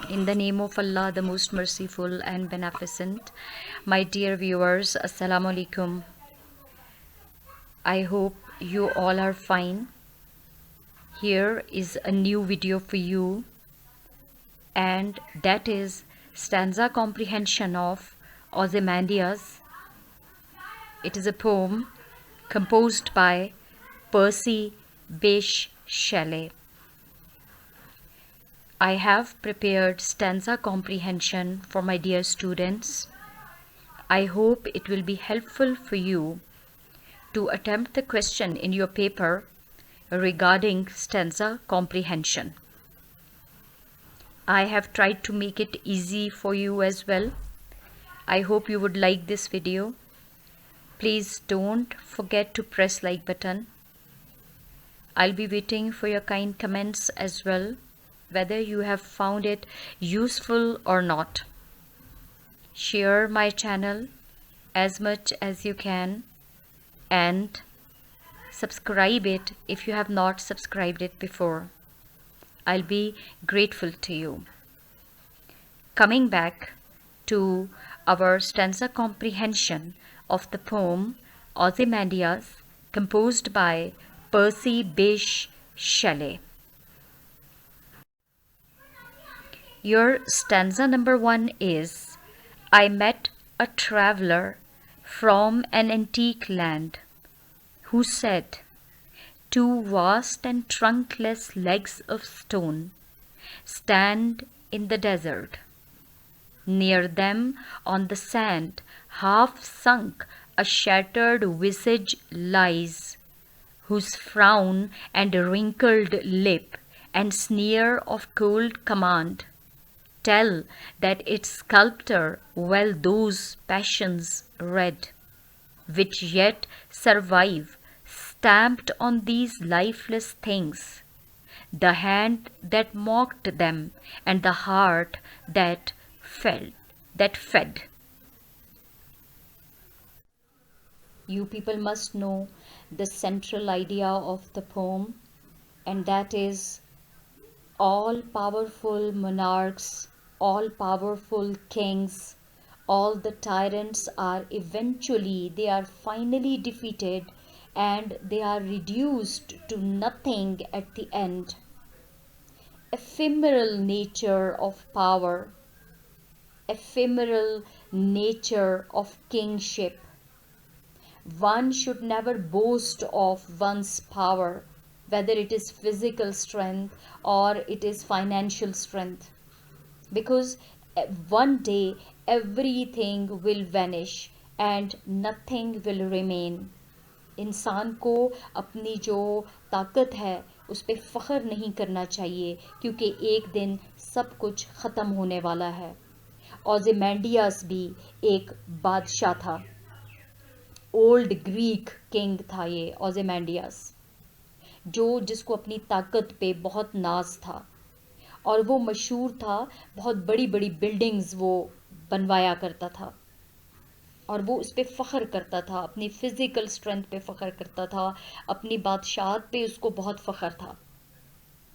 In the name of Allah, the most merciful and beneficent, my dear viewers, Assalamu alaikum. I hope you all are fine. Here is a new video for you, and that is stanza comprehension of Ozymandias. It is a poem composed by Percy Bysshe Shelley. I have prepared stanza comprehension for my dear students. I hope it will be helpful for you to attempt the question in your paper regarding stanza comprehension. I have tried to make it easy for you as well. I hope you would like this video. Please don't forget to press like button. I'll be waiting for your kind comments as well, whether you have found it useful or not. Share my channel as much as you can and subscribe it if you have not subscribed it before. I'll be grateful to you. Coming back to our stanza comprehension of the poem Ozymandias, composed by Percy Bysshe Shelley. Your stanza number 1 is: I met a traveler from an antique land who said, two vast and trunkless legs of stone stand in the desert. Near them on the sand, half sunk, a shattered visage lies, whose frown and wrinkled lip and sneer of cold command tell that its sculptor well those passions read, which yet survive, stamped on these lifeless things, the hand that mocked them and the heart that fed. You people must know the central idea of the poem, and that is all powerful monarchs, all powerful kings, all the tyrants are finally defeated, and they are reduced to nothing at the end. Ephemeral nature of power, ephemeral nature of kingship. One should never boast of one's power, whether it is physical strength or it is financial strength, because one day everything will vanish and nothing will remain. इंसान को अपनी जो ताकत है उस पर फ़ख्र नहीं करना चाहिए, क्योंकि एक दिन सब कुछ ख़त्म होने वाला है. ओzymandias भी एक बादशाह था, ओल्ड ग्रीक किंग था ये ओzymandias, जिसको अपनी ताकत पे बहुत नाज था, और वो मशहूर था, बहुत बड़ी बड़ी बिल्डिंग्स वो बनवाया करता था, और वो उस पर फ़ख्र करता था, अपनी फ़िज़िकल स्ट्रेंथ पे फ़ख्र करता था, अपनी बादशाहत पे उसको बहुत फ़ख्र था.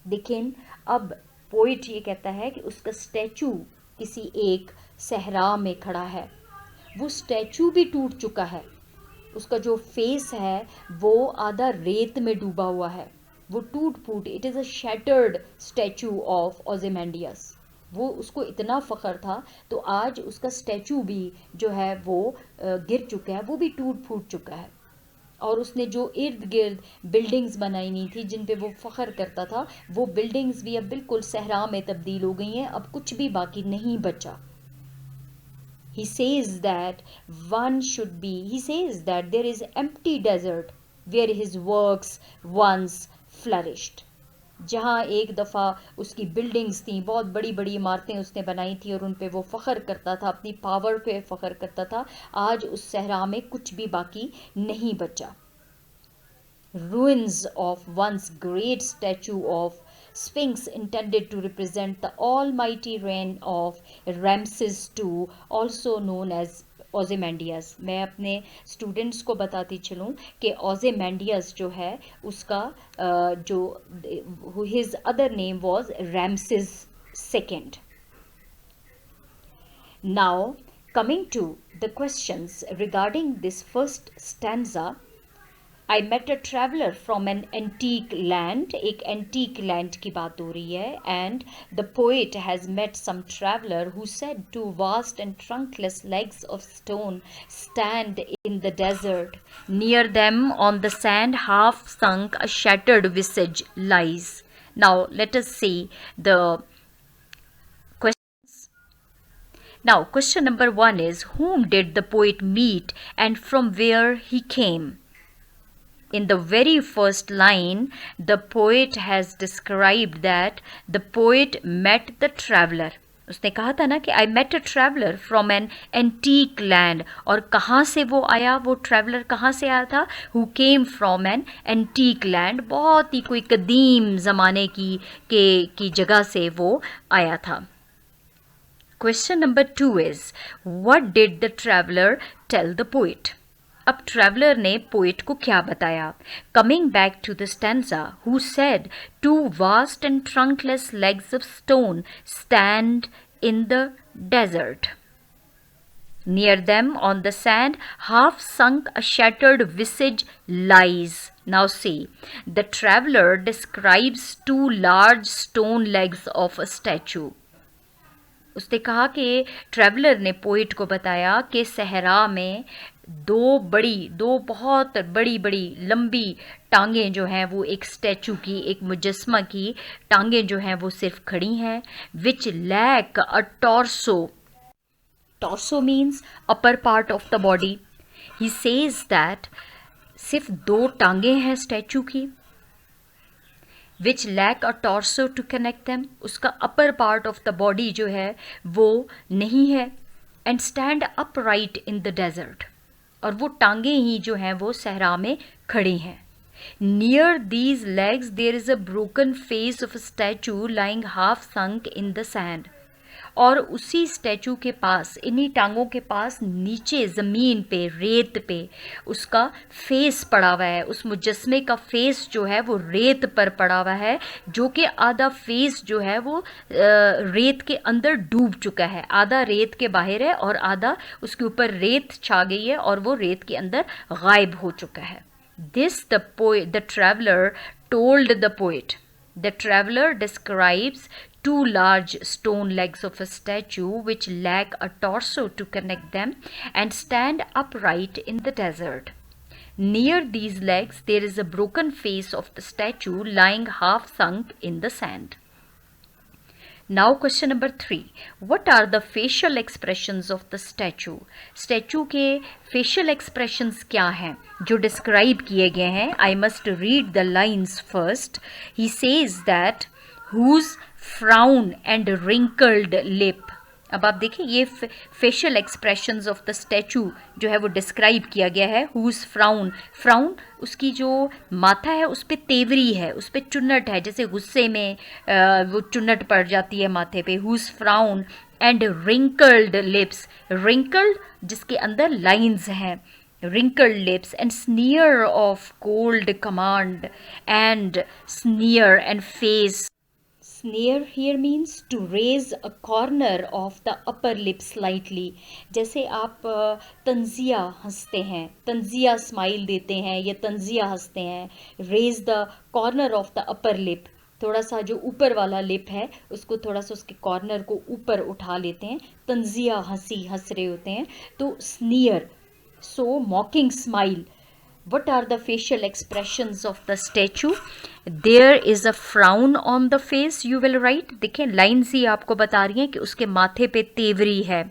लेकिन अब पोइट ये कहता है कि उसका स्टैचू किसी एक सहरा में खड़ा है. वो स्टैचू भी टूट चुका है, उसका जो फेस है वो आधा रेत में डूबा हुआ है, वो टूट फूट. It is a shattered statue of Ozymandias. वो उसको इतना फ़ख्र था, तो आज उसका स्टैचू भी जो है वो गिर चुका है, वो भी टूट फूट चुका है. और उसने जो इर्द गिर्द बिल्डिंग्स बनाई नहीं थी जिन पे वो फ़ख्र करता था, वो बिल्डिंग्स भी अब बिल्कुल सहरा में तब्दील हो गई हैं, अब कुछ भी बाकी नहीं बचा. He says that there is empty desert where his works once flourished. जहाँ एक दफ़ा उसकी बिल्डिंग्स थी, बहुत बड़ी बड़ी इमारतें उसने बनाई थी और उन पे वो फ़ख्र करता था, अपनी पावर पे फ़ख्र करता था, आज उस सहरा में कुछ भी बाकी नहीं बचा. Ruins of once great statue of Sphinx intended to represent the almighty reign of Ramses II, also known as ओzymandias. मैं अपने स्टूडेंट्स को बताती चलूँ कि ओzymandias जो है उसका जो his other name was Ramses II. Now, coming to the questions regarding this first stanza, I met a traveler from an antique land. एक antique land की बात हो रही है, and the poet has met some traveler who said two vast and trunkless legs of stone stand in the desert. Near them on the sand half sunk a shattered visage lies. Now let us see the questions. Now question number 1 is, whom did the poet meet and from where he came? In the very first line, the poet has described that the poet met the traveler. उसने कहा था ना कि I met a traveler from an antique land. और कहाँ से वो आया, वो traveler कहाँ से आया था? Who came from an antique land. बहुत ही कोई कदीम ज़माने की जगह से वो आया था. Question number 2 is, what did the traveler tell the poet? अब ट्रैवलर ने पोएट को क्या बताया? Coming back to the stanza, who said two vast and trunkless legs of stone stand in the desert. Near them on the sand, half sunk, a shattered visage lies. Now see, the traveler describes two large stone legs of a statue. उसने कहा कि traveller ने poet को बताया कि सहरा में दो बहुत बड़ी बड़ी लंबी टांगें जो हैं वो एक स्टैचू की, एक मुजस्मा की टांगें जो हैं वो सिर्फ खड़ी हैं. Which lack a torso. Torso means upper part of the body. He says that सिर्फ दो टांगें हैं स्टैचू की. Which lack a torso to connect them. उसका upper part of the body जो है वो नहीं है. And stand up right in the desert. और वो टांगें ही जो हैं वो सहरा में खड़ी हैं. Near these legs there is a broken face of a statue lying half sunk in the sand. और उसी स्टैचू के पास, इन्हीं टांगों के पास नीचे ज़मीन पे, रेत पे उसका फेस पड़ा हुआ है. उस मुजस्मे का फेस जो है वो रेत पर पड़ा हुआ है, जो कि आधा फेस जो है वो रेत के अंदर डूब चुका है. आधा रेत के बाहर है और आधा उसके ऊपर रेत छा गई है और वो रेत के अंदर गायब हो चुका है. This the traveller told the poet. The traveler describes two large stone legs of a statue which lack a torso to connect them and stand upright in the desert. Near these legs there is a broken face of the statue lying half sunk in the sand. Now question number 3. What are the facial expressions of the statue? Statue के facial expressions क्या हैं जो describe किए गए हैं? I must read the lines first. He says that whose frown and wrinkled lip. अब आप देखिए ये facial expressions of the statue जो है वो डिस्क्राइब किया गया है. Whose frown. फ्राउन उसकी जो माथा है उस पर तेवरी है, उस पर चुन्नट है, जैसे गुस्से में वो चुन्नट पड़ जाती है माथे पे. Whose frown and wrinkled lips. Wrinkled जिसके अंदर लाइंस हैं. wrinkled lips and sneer of cold command and sneer and face. Sneer here means to raise a corner of the upper lip slightly. जैसे आप तंजिया हंसते हैं, तंजिया स्माइल देते हैं या तंजिया हंसते हैं. raise the corner of the upper lip. थोड़ा सा जो ऊपर वाला लिप है उसको थोड़ा सा उसके कॉर्नर को ऊपर उठा लेते हैं. तंजिया हंसी हंस रहे होते हैं तो sneer. So mocking smile. What are the facial expressions of the statue? There is a frown on the face, you will write. देखिए लाइन्स ही आपको बता रही हैं कि उसके माथे पे तेवरी है.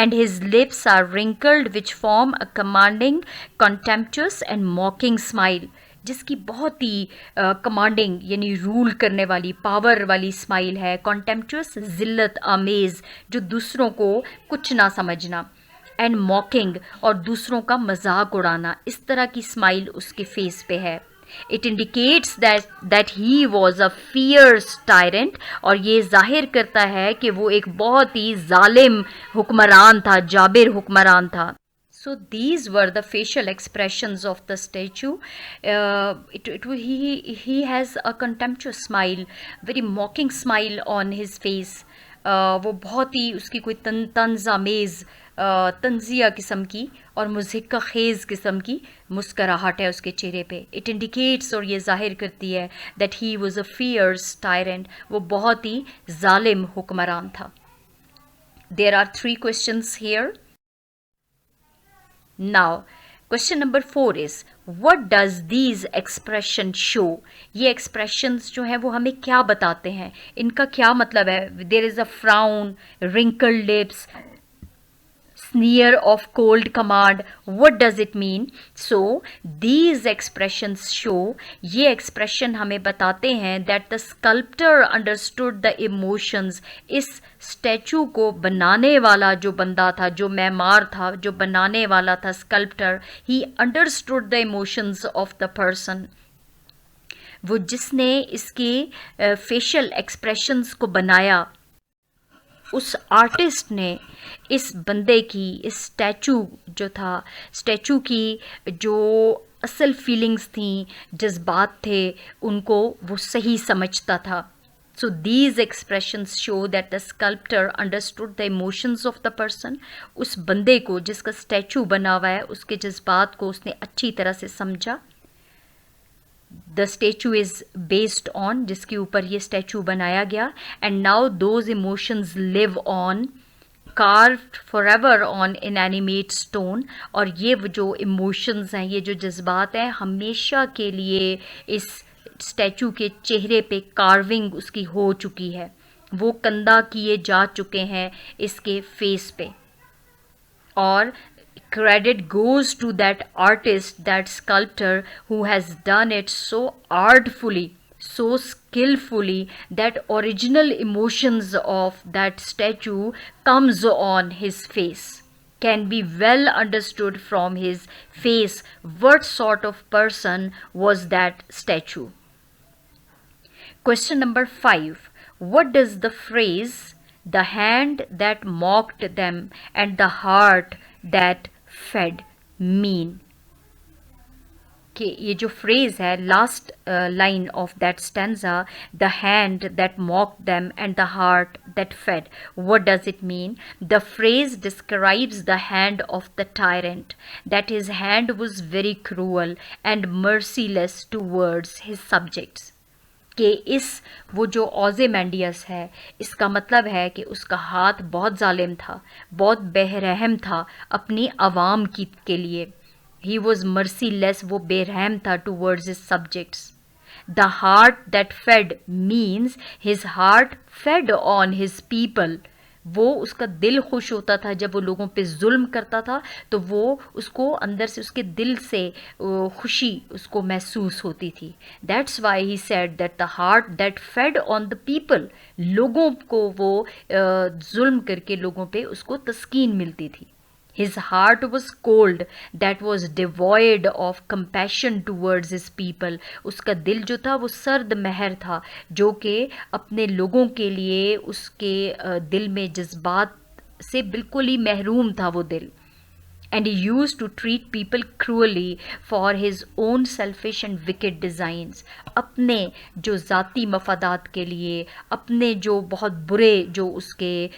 And his lips are wrinkled which form a commanding, contemptuous and mocking smile. जिसकी बहुत ही कमांडिंग यानी रूल करने वाली, पावर वाली स्माइल है. कॉन्टेम्पचुअस जिल्लत आमेज, जो दूसरों को कुछ ना समझना. एंड मॉकिंग और दूसरों का मजाक उड़ाना. इस तरह की स्माइल उसके फेस पे है. It indicates that he was a fierce tyrant. और ये जाहिर करता है कि वो एक बहुत ही जालिम हुक्मरान था, जाबिर हुक्मरान था. So these were the facial expressions of the statue. He has a contemptuous smile, very mocking smile on his face. वो बहुत ही उसकी कोई तंज़ामेज़ तंजिया किस्म की और मुज़हिका ख़ेज़ किस्म की मुस्कराहट है उसके चेहरे पे. इट इंडिकेट्स और ये ज़ाहिर करती है that he was a fierce tyrant. वो बहुत ही जालिम हुक्मरान था. There are 3 questions here. Now question number 4 is what does these expression show. ये एक्सप्रेशंस जो हैं वो हमें क्या बताते हैं, इनका क्या मतलब है. There is a frown, wrinkled lips, sneer of cold command. What does it mean? So these expressions show, ये expression हमें बताते हैं that the sculptor understood the emotions. इस स्टैचू को बनाने वाला जो बंदा था, जो मैमार था, जो बनाने वाला था sculptor, he understood the emotions of the person. वो जिसने इसके facial expressions को बनाया, उस आर्टिस्ट ने इस बंदे की, इस स्टैचू जो था, स्टैचू की जो असल फीलिंग्स थी, जज्बात थे, उनको वो सही समझता था. So these expressions show that the sculptor understood the emotions of the person. उस बंदे को जिसका स्टैचू बना हुआ है, उसके जज्बात को उसने अच्छी तरह से समझा. The statue is based on, जिसके ऊपर ये स्टैचू बनाया गया. And now those emotions live on, carved forever on inanimate stone. और ये जो इमोशंस हैं, ये जो जज्बात हैं, हमेशा के लिए इस स्टैचू के चेहरे पे कार्विंग उसकी हो चुकी है. वो कंधा किए जा चुके हैं इसके फेस पे. और credit goes to that artist, that sculptor who has done it so artfully, so skillfully that original emotions of that statue comes on his face, can be well understood from his face what sort of person was that statue. Question number 5. What does the phrase the hand that mocked them and the heart that fed mean? कि ये जो phrase है, last line of that stanza, the hand that mocked them and the heart that fed, what does it mean? The phrase describes the hand of the tyrant, that his hand was very cruel and merciless towards his subjects. कि इस वो जो ओज़ेमेंडियस है, इसका मतलब है कि उसका हाथ बहुत जालिम था, बहुत बेरहम था अपनी आवाम के लिए. ही वॉज मर्सीलेस, वो बेरहम था towards his subjects. The heart that fed means his heart fed on his people. वो उसका दिल खुश होता था जब वो लोगों पे जुल्म करता था, तो वो उसको अंदर से, उसके दिल से खुशी उसको महसूस होती थी. That's why he said that the heart that fade on the people. लोगों को वो जुल्म करके लोगों पे उसको तस्कीन मिलती थी. His heart was cold, that was devoid of compassion towards his people. उसका दिल जो था वो सर्द महर था, जो कि अपने लोगों के लिए उसके दिल में जज्बात से बिल्कुल ही महरूम था वो दिल. And he used to treat people cruelly for his own selfish and wicked designs. अपने जो ज़ाती मफादात के लिए, अपने जो बहुत बुरे जो उसके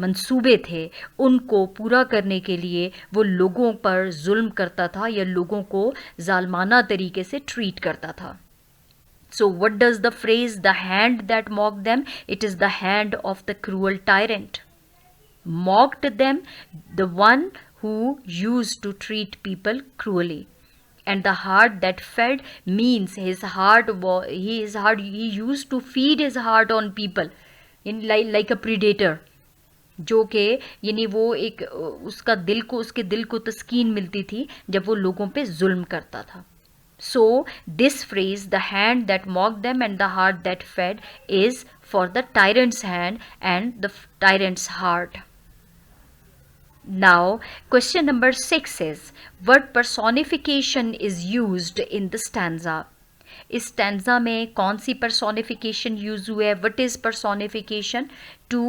मंसूबे थे, उनको पूरा करने के लिए वो लोगों पर जुल्म करता था या लोगों को जालमाना तरीके से ट्रीट करता था. So what does the phrase the hand that mocked them? It is the hand of the cruel tyrant. Mocked them, the one who used to treat people cruelly. And the heart that fed means he used to feed his heart on people in like a predator. जो कि यानी वो एक उसका दिल को, उसके दिल को तस्कीन मिलती थी जब वो लोगों पे जुल्म करता था. So this phrase, the hand that mocked them and the heart that fed, is for the tyrant's hand and the tyrant's heart. Now, question number 6 is, what personification is used in the stanza? इस stanza में कौन सी personification use हुई है? What is personification? To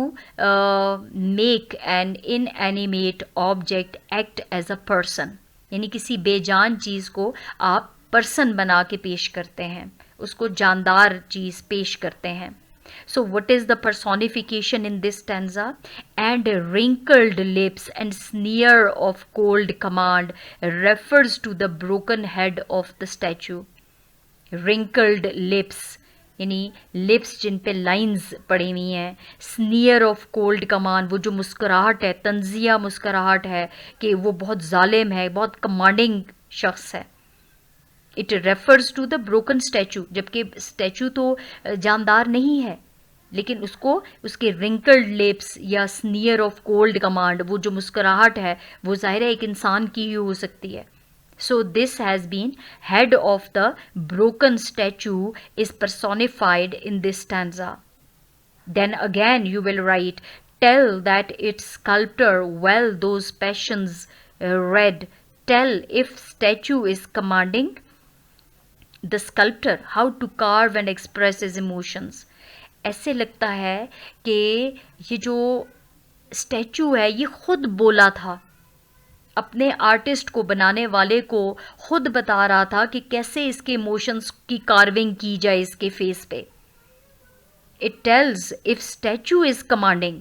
make an inanimate object act as a person. यानी किसी बेजान चीज़ को आप पर्सन बना के पेश करते हैं, उसको जानदार चीज़ पेश करते हैं. So what is the personification in this stanza? And wrinkled lips and sneer of cold command refers to the broken head of the statue. Wrinkled lips यानी लिप्स जिन पे लाइंस पड़ी हुई हैं, स्नियर ऑफ कोल्ड कमांड, वो जो मुस्कुराहट है, तंजिया मुस्कुराहट है कि वो बहुत जालिम है, बहुत कमांडिंग शख्स है. It refers to the broken statue, जबकि स्टैचू तो जानदार नहीं है, लेकिन उसको उसके रिंकल्ड लिप्स या स्नियर ऑफ कोल्ड कमांड, वो जो मुस्कुराहट है, वो ज़ाहिर है एक इंसान की ही हो सकती है. So this has been head of the broken statue is personified in this stanza. Then again you will write, tell that its sculptor well those passions read. Tell if statue is commanding the sculptor how to carve and express his emotions. ऐसे लगता है कि ये जो statue है ये खुद बोला था, अपने आर्टिस्ट को, बनाने वाले को खुद बता रहा था कि कैसे इसके इमोशंस की कार्विंग की जाए इसके फेस पे. It tells if statue is commanding,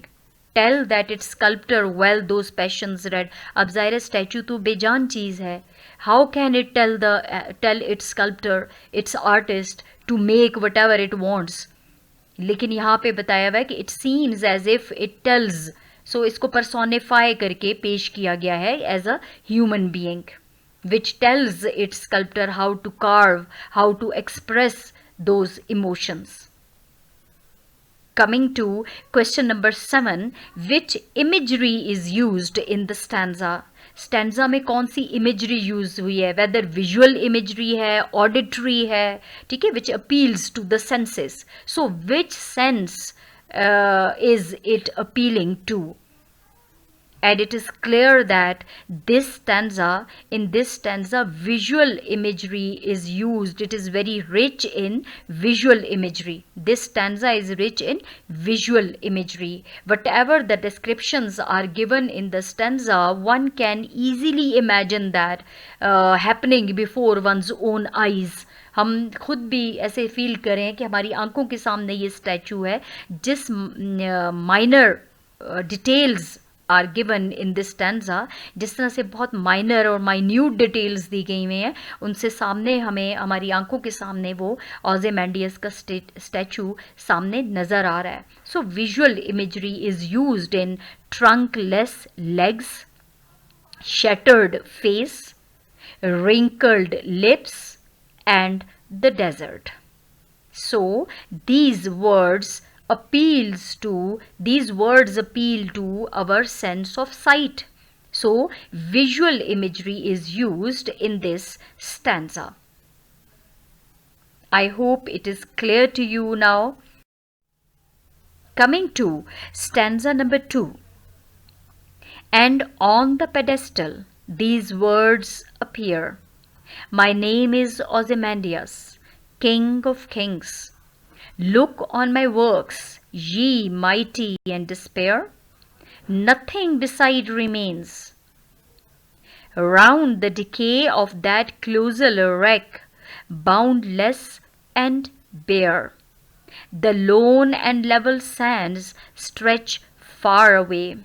tell that its sculptor well those passions read. अब ज़ाहिर स्टैचू तो बेजान चीज़ है, how can it tell its sculptor, its artist to make whatever it wants. लेकिन यहाँ पे बताया हुआ है कि it seems as if it tells. So इसको पर्सोनिफाई करके पेश किया गया है as a human being which tells its sculptor how to curve, how to express those emotions. Coming to question number 7, which imagery is used in the stanza? Stanza में कौन सी imagery use हुई है, वेदर विजुअल इमेजरी है, auditory है, ठीक है, which appeals to the senses. So which sense is it appealing to? And it is clear that in this stanza visual imagery is used. It is very rich in visual imagery. This stanza is rich in visual imagery. Whatever the descriptions are given in the stanza, one can easily imagine that happening before one's own eyes. हम खुद भी ऐसे feel करें कि हमारी आंखों के सामने ये स्टैचू है, जिस minor details are given in this stanza, जिस तरह से बहुत माइनर और माइन्यूट डिटेल्स दी गई हुई हैं, उनसे सामने हमें, हमारी आंखों के सामने वो ओzymandias का स्टैचू सामने नज़र आ रहा है. So visual imagery is used in trunkless legs, shattered face, wrinkled lips, and the desert. So these words appeal to our sense of sight. So visual imagery is used in this stanza. I hope it is clear to you now. Coming to stanza number 2. And on the pedestal these words appear. My name is Ozymandias, King of Kings. Look on my works, ye mighty and despair. Nothing beside remains. Round the decay of that colossal wreck, boundless and bare, the lone and level sands stretch far away.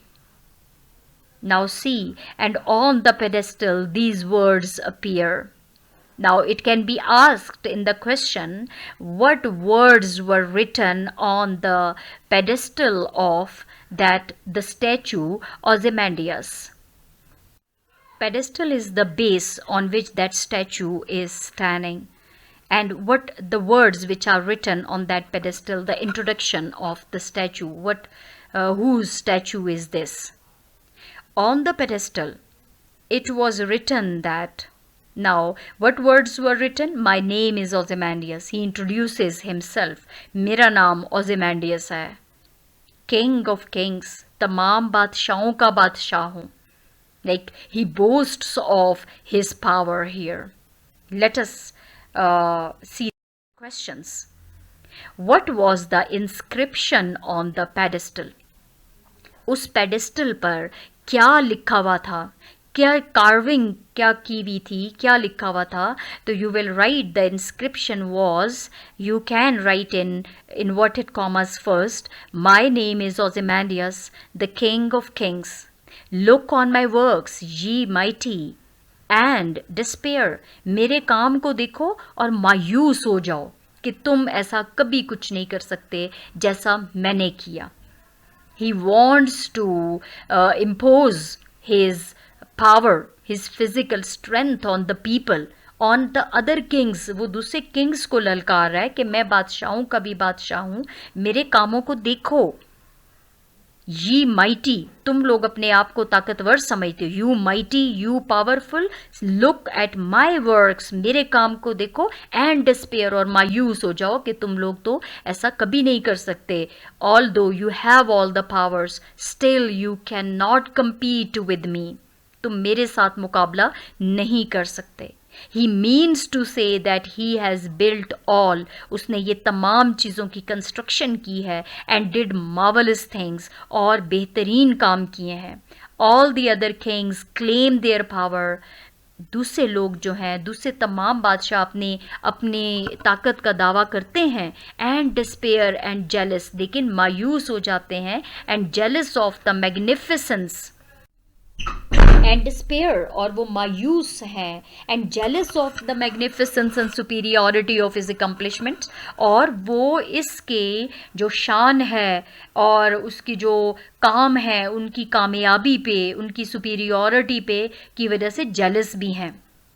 Now see, and on the pedestal these words appear. Now it can be asked in the question, what words were written on the pedestal of the statue Ozymandias? Pedestal is the base on which that statue is standing. And what the words which are written on that pedestal, the introduction of the statue, whose statue is this? On the pedestal, it was written that. Now, what words were written? My name is Ozymandias. He introduces himself. मेरा नाम Ozymandias है. King of Kings. तमाम बादशाहों का बादशाह हूँ. Like he boasts of his power here. Let us see questions. What was the inscription on the pedestal? उस pedestal पर क्या लिखा हुआ था, क्या कार्विंग क्या की हुई थी, क्या लिखा हुआ था, तो you will write the inscription was, you can write in inverted commas first, my name is Ozymandias, the king of kings, look on my works ye mighty and despair, मेरे काम को देखो और मायूस हो जाओ कि तुम ऐसा कभी कुछ नहीं कर सकते जैसा मैंने किया. He wants to impose his power, his physical strength on the people, on the other kings. वो दूसरे किंग्स को ललकार रहा है कि मैं बादशाह हूँ, कभी बादशाह हूँ, मेरे कामों को देखो. Ye mighty, तुम लोग अपने आप को ताकतवर समझते हो. You mighty, you powerful, look at my works, मेरे काम को देखो, and despair, और मायूस हो जाओ कि तुम लोग तो ऐसा कभी नहीं कर सकते. Although you have all the powers, still you cannot compete with me. तुम मेरे साथ मुकाबला नहीं कर सकते. He means to say that he has built all, उसने ये तमाम चीज़ों की कंस्ट्रक्शन की है, and did marvelous things, और बेहतरीन काम किए हैं. All the other kings claim their power, दूसरे लोग जो हैं, दूसरे तमाम बादशाह अपने ताकत का दावा करते हैं, and despair and jealous, लेकिन मायूस हो जाते हैं, and jealous of the magnificence, and despair, और वो मायूस हैं, and jealous of the magnificence and superiority of his accomplishments, और वो इसके जो शान है और उसकी जो काम है, उनकी कामयाबी पे, उनकी सुपीरियॉरिटी पे की वजह से जेलस भी हैं.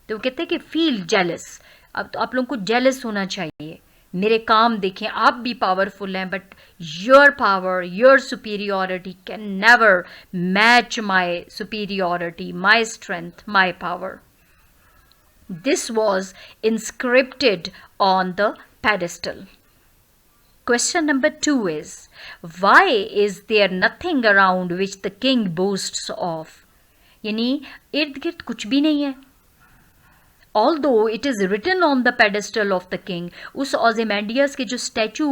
तो वो कहते हैं कि फील जेलस. अब तो आप लोगों को जेलस होना चाहिए. मेरे काम देखें, आप भी पावरफुल हैं, but your power, your superiority can never match my superiority, my strength, my power. This was inscripted on the pedestal. Question number 2 is, why is there nothing around which the king boasts of? यानी इर्द गिर्द कुछ भी नहीं है. Although it is written on the pedestal of the king, उस ओzymandias के जो स्टैचू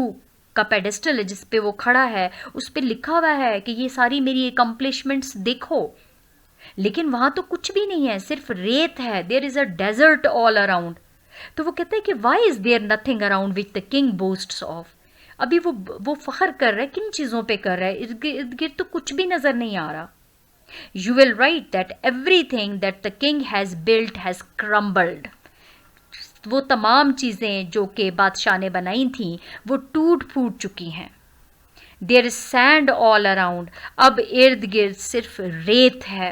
का पेडेस्टल है जिस पे वो खड़ा है, उस पे लिखा हुआ है कि ये सारी मेरी अकम्पलिशमेंट्स देखो, लेकिन वहाँ तो कुछ भी नहीं है, सिर्फ रेत है. There is a desert all around. तो वो कहते हैं कि why is there nothing around which the king boasts of. अभी वो फख्र कर रहा है, किन चीज़ों पे कर रहा है, इर्द गिर्द तो कुछ भी नज़र नहीं आ रहा. You will write that everything that the king has built has crumbled. वो तमाम चीज़ें जो कि बादशाह ने बनाई थीं वो टूट फूट चुकी हैं. There is sand all around. अब इर्द गिर्द सिर्फ रेत है.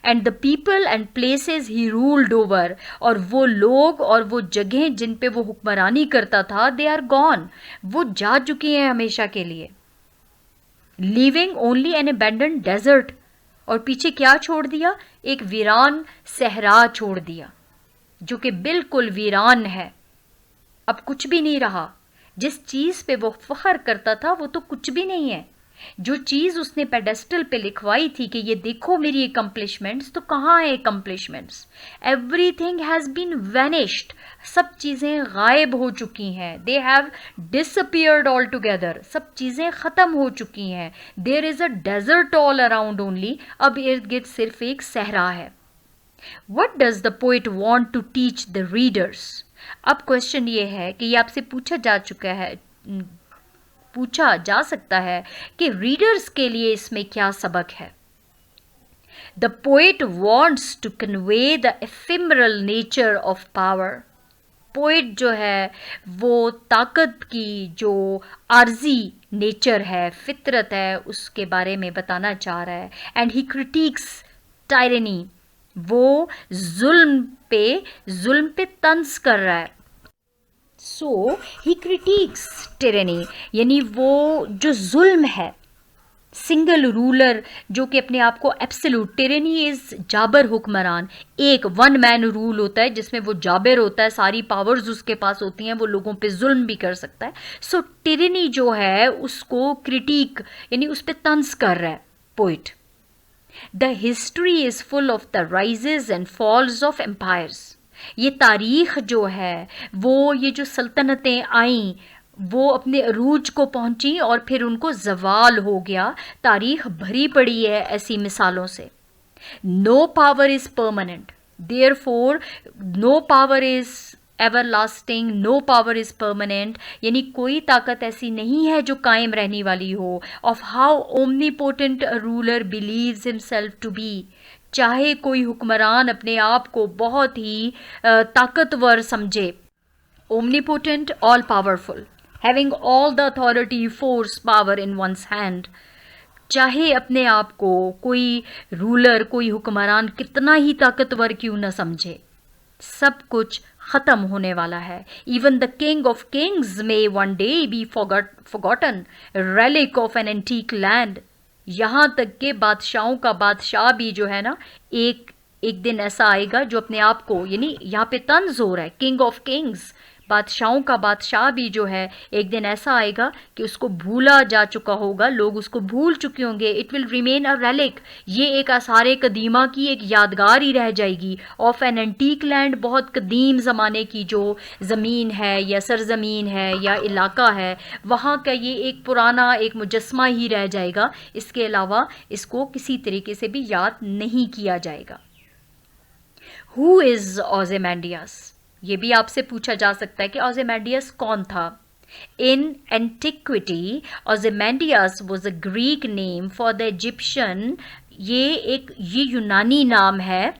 And the people and places he ruled over, और वो लोग और वो जगह जिन पे वो हुक्मरानी करता था, they are gone. वो जा चुकी हैं हमेशा के लिए. Leaving only an abandoned desert. और पीछे क्या छोड़ दिया? एक वीरान सहरा छोड़ दिया जो कि बिल्कुल वीरान है. अब कुछ भी नहीं रहा. जिस चीज़ पे वो फख्र करता था वो तो कुछ भी नहीं है. जो चीज़ उसने पेडेस्टल पे लिखवाई थी कि ये देखो मेरी अकम्पलिशमेंट्स, तो कहाँ है accomplishments? Everything has been vanished. सब चीज़ें गायब हो चुकी हैं. They have disappeared all together. सब चीज़ें ख़त्म हो चुकी हैं. There is a desert all around only. अब इर्द गिर्द सिर्फ एक सहरा है. What does the poet want to teach the readers? अब क्वेश्चन ये है कि ये आपसे पूछा जा सकता है कि रीडर्स के लिए इसमें क्या सबक है. The poet wants to convey the ephemeral nature of power. Poet जो है वो ताकत की जो आर्जी नेचर है, फितरत है, उसके बारे में बताना चाह रहा है. And he critics tyranny. वो जुल्म पे तंज कर रहा है. सो ही क्रिटिक्स टिरेनी, यानी वो जो जुल्म है, सिंगल रूलर जो कि अपने आप को एब्सोल्यूट, टिरेनी इज जाबर हुक्मरान. एक वन मैन रूल होता है जिसमें वो जाबर होता है, सारी पावर्स उसके पास होती हैं, वो लोगों पे जुल्म भी कर सकता है. सो टिरेनी जो है उसको क्रिटिक यानी उस पर तंज कर रहा है poet. The history is full of the rises and falls of empires. ये तारीख जो है वो ये जो सल्तनतें आईं वो अपने अरूज को पहुंची और फिर उनको जवाल हो गया. तारीख भरी पड़ी है ऐसी मिसालों से. No power is permanent. Therefore, no power is everlasting, no power is permanent, यानी कोई ताकत ऐसी नहीं है जो कायम रहने वाली हो. Of how omnipotent a ruler believes himself to be. चाहे कोई हुक्मरान अपने आप को बहुत ही ताकतवर समझे. Omnipotent, all powerful, having all the authority, force, power in one's hand. चाहे अपने आप को कोई रूलर, कोई हुक्मरान कितना ही ताकतवर क्यों न समझे, सब कुछ खत्म होने वाला है. Even the king of kings may one day be forgotten, relic of an antique land. यहाँ तक के बादशाहों का बादशाह भी जो है ना, एक दिन ऐसा आएगा जो अपने आप को, यानी यहाँ पे तंज हो रहा है, किंग ऑफ किंग्स, बादशाहों का बादशाह भी जो है एक दिन ऐसा आएगा कि उसको भूला जा चुका होगा, लोग उसको भूल चुके होंगे. It will remain a relic, ये एक आसार कदीमा की एक यादगार ही रह जाएगी. ऑफ एन एंटीक लैंड, बहुत कदीम ज़माने की जो ज़मीन है या सरज़मीन है या इलाका है, वहाँ का ये एक पुराना एक मुजस्मा ही रह जाएगा. इसके अलावा इसको किसी तरीके से भी याद नहीं किया जाएगा. हु इज़ ओज़िमैंडियस, ये भी आपसे पूछा जा सकता है कि ओज़िमैंडियस कौन था. In antiquity Ozymandias was a Greek name for the Egyptian. ये यूनानी नाम है.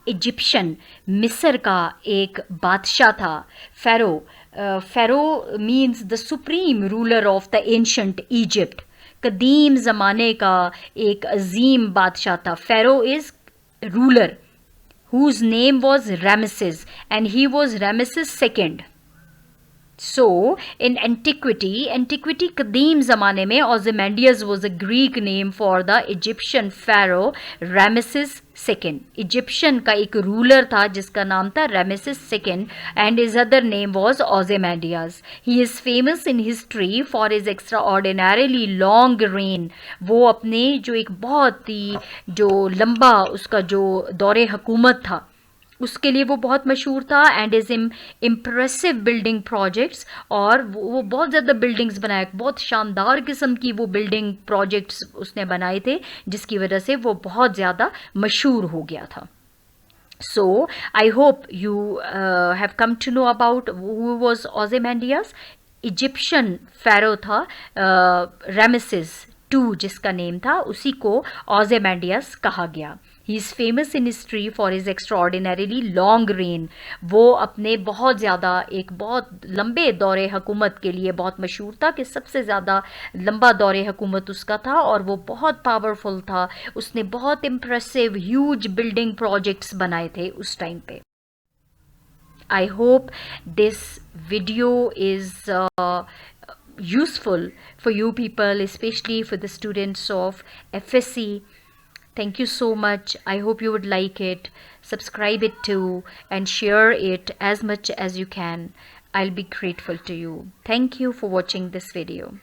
इजिप्शियन, मिस्र का एक बादशाह था. Pharaoh means the supreme ruler of the ancient Egypt. कदीम ज़माने का एक अजीम बादशाह था. Pharaoh is ruler whose name was Ramesses, and he was Ramesses II. So, in antiquity कदीम ज़माने में, Ozymandias was a Greek name for the Egyptian pharaoh Ramesses II. Egyptian का एक रूलर था जिसका नाम था Ramesses II, and his other name was Ozymandias. He is famous in history for his extraordinarily long reign. वो अपने जो एक बहुत ही जो लंबा उसका जो दौरे हुकूमत था उसके लिए वो बहुत मशहूर था. And is impressive building projects, और वो बहुत ज़्यादा बिल्डिंग्स बनाए, बहुत शानदार किस्म की वो बिल्डिंग प्रोजेक्ट्स उसने बनाए थे, जिसकी वजह से वो बहुत ज़्यादा मशहूर हो गया था. So, I hope you have come to know about who was Ozymandias. Egyptian pharaoh था रामेसेस II जिसका नेम था, उसी को ओज़िमैंडियस कहा गया. He is famous in history for his extraordinarily long reign. वो अपने बहुत ज़्यादा एक बहुत लंबे दौरे हुकूमत के लिए बहुत मशहूर था कि सबसे ज़्यादा लंबा दौरे हुकूमत उसका था, और वो बहुत पावरफुल था. उसने बहुत इम्प्रेसिव ह्यूज बिल्डिंग प्रोजेक्ट्स बनाए थे उस टाइम पे. I hope this video is useful for you people, especially for the students of FSC. Thank you so much. I hope you would like it. Subscribe it too and share it as much as you can. I'll be grateful to you. Thank you for watching this video.